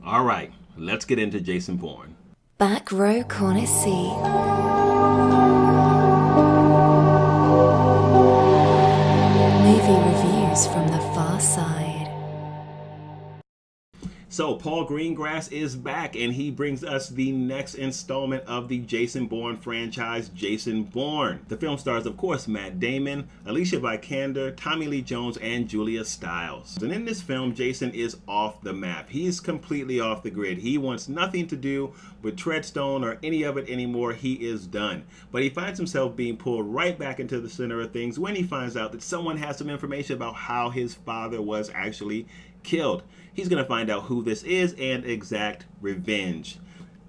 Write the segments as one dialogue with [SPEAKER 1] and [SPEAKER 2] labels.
[SPEAKER 1] All right, let's get into Jason Bourne.
[SPEAKER 2] Back row corner seat. Movie reviews from the far side.
[SPEAKER 1] So Paul Greengrass is back, and he brings us the next installment of the Jason Bourne franchise, Jason Bourne. The film stars, of course, Matt Damon, Alicia Vikander, Tommy Lee Jones, and Julia Stiles. And in this film, Jason is off the map. He's completely off the grid. He wants nothing to do with Treadstone or any of it anymore. He is done. But he finds himself being pulled right back into the center of things when he finds out that someone has some information about how his father was actually killed. He's going to find out who this is and exact revenge.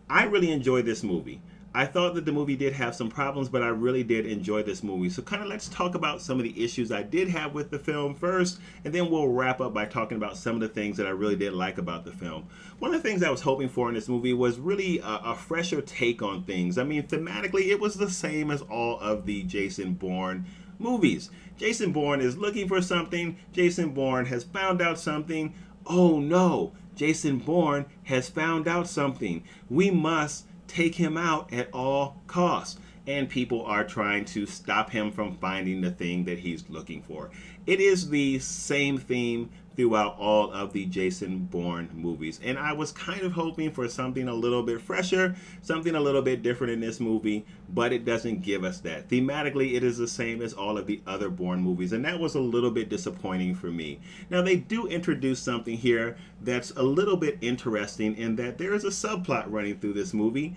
[SPEAKER 1] I really enjoyed this movie. I thought that the movie did have some problems, but I really did enjoy this movie. So kind of let's talk about some of the issues I did have with the film first, and then we'll wrap up by talking about some of the things that I really did like about the film. One of the things I was hoping for in this movie was really a fresher take on things. I mean, thematically, it was the same as all of the Jason Bourne movies. Jason Bourne is looking for something. Jason Bourne has found out something. Oh no, Jason Bourne has found out something. We must take him out at all costs. And people are trying to stop him from finding the thing that he's looking for. It is the same theme throughout all of the Jason Bourne movies. And I was kind of hoping for something a little bit fresher, something a little bit different in this movie, but it doesn't give us that. Thematically, it is the same as all of the other Bourne movies, and that was a little bit disappointing for me. Now, they do introduce something here that's a little bit interesting in that there is a subplot running through this movie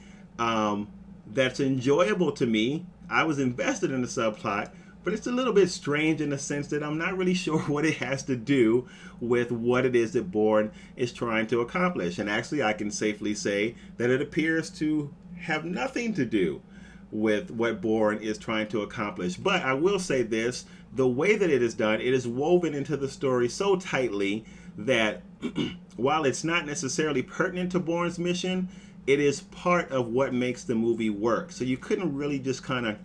[SPEAKER 1] that's enjoyable to me. I was invested in the subplot, but it's a little bit strange in the sense that I'm not really sure what it has to do with what it is that Bourne is trying to accomplish. And actually, I can safely say that it appears to have nothing to do with what Bourne is trying to accomplish. But I will say this, the way that it is done, it is woven into the story so tightly that while it's not necessarily pertinent to Bourne's mission, it is part of what makes the movie work. So you couldn't really just kind of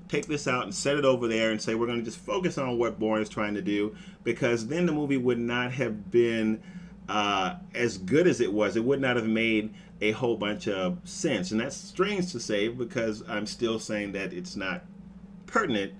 [SPEAKER 1] take this out and set it over there and say we're going to just focus on what Bourne is trying to do, because then the movie would not have been as good as it was. It would not have made a whole bunch of sense. And that's strange to say because I'm still saying that it's not pertinent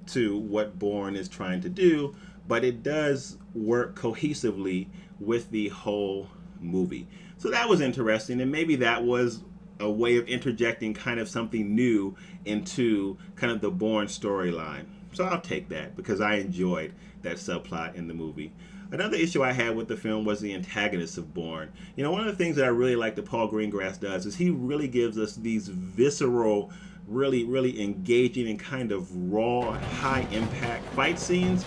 [SPEAKER 1] to what Bourne is trying to do, but it does work cohesively with the whole movie. So that was interesting, and maybe that was a way of interjecting kind of something new into kind of the Bourne storyline. So I'll take that because I enjoyed that subplot in the movie. Another issue I had with the film was the antagonist of Bourne. You know, one of the things that I really like that Paul Greengrass does is he really gives us these visceral, really engaging and kind of raw, high impact fight scenes.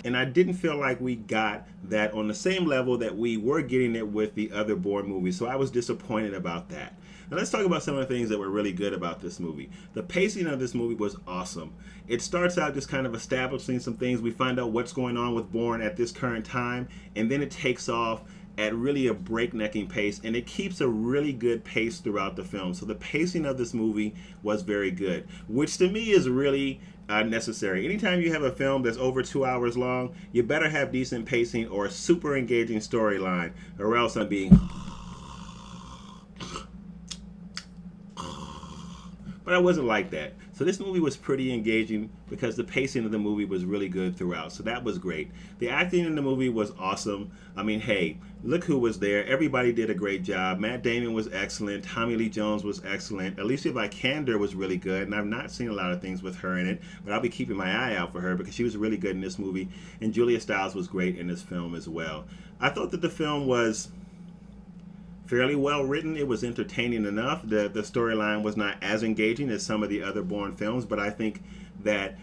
[SPEAKER 1] And I didn't feel like we got that on the same level that we were getting it with the other Bourne movies. So I was disappointed about that. Now let's talk about some of the things that were really good about this movie. The pacing of this movie was awesome. It starts out just kind of establishing some things. We find out what's going on with Bourne at this current time, and then it takes off at really a breaknecking pace, and it keeps a really good pace throughout the film. So the pacing of this movie was very good, which to me is really necessary. Anytime you have a film that's over 2 hours long, you better have decent pacing or a super engaging storyline, or else I'm being but I wasn't like that. So this movie was pretty engaging because the pacing of the movie was really good throughout. So that was great. The acting in the movie was awesome. I mean, hey, look who was there. Everybody did a great job. Matt Damon was excellent. Tommy Lee Jones was excellent. Alicia Vikander was really good, and I've not seen a lot of things with her in it, but I'll be keeping my eye out for her because she was really good in this movie. And Julia Stiles was great in this film as well. I thought that the film was fairly well written. It was entertaining enough. The storyline was not as engaging as some of the other Bourne films, but I think that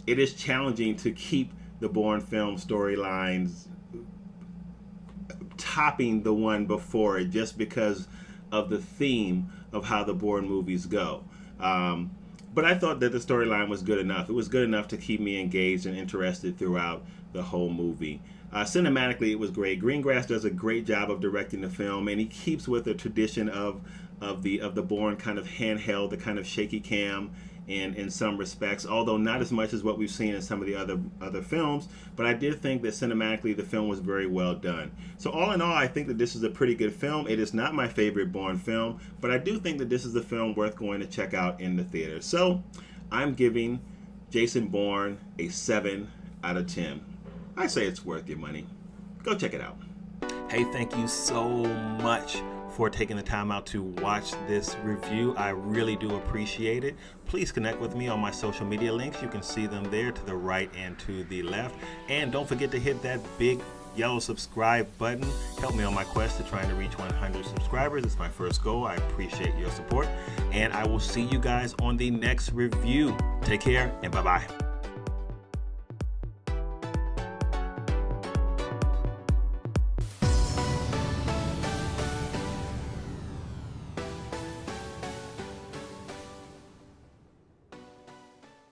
[SPEAKER 1] it is challenging to keep the Bourne film storylines topping the one before it just because of the theme of how the Bourne movies go. But I thought that the storyline was good enough. It was good enough to keep me engaged and interested throughout the whole movie. Cinematically, it was great. Greengrass does a great job of directing the film, and he keeps with a tradition of of the Bourne kind of handheld, the kind of shaky cam in some respects, although not as much as what we've seen in some of the other films. But I did think that cinematically the film was very well done. So all in all, I think that this is a pretty good film. It is not my favorite Bourne film, but I do think that this is a film worth going to check out in the theater. So I'm giving Jason Bourne a 7 out of 10. I say it's worth your money. Go check it out. Hey, thank you so much for taking the time out to watch this review. I really do appreciate it. Please connect with me on my social media links. You can see them there to the right and to the left. And don't forget to hit that big yellow subscribe button. Help me on my quest to trying to reach 100 subscribers. It's my first goal. I appreciate your support. And I will see you guys on the next review. Take care and bye-bye.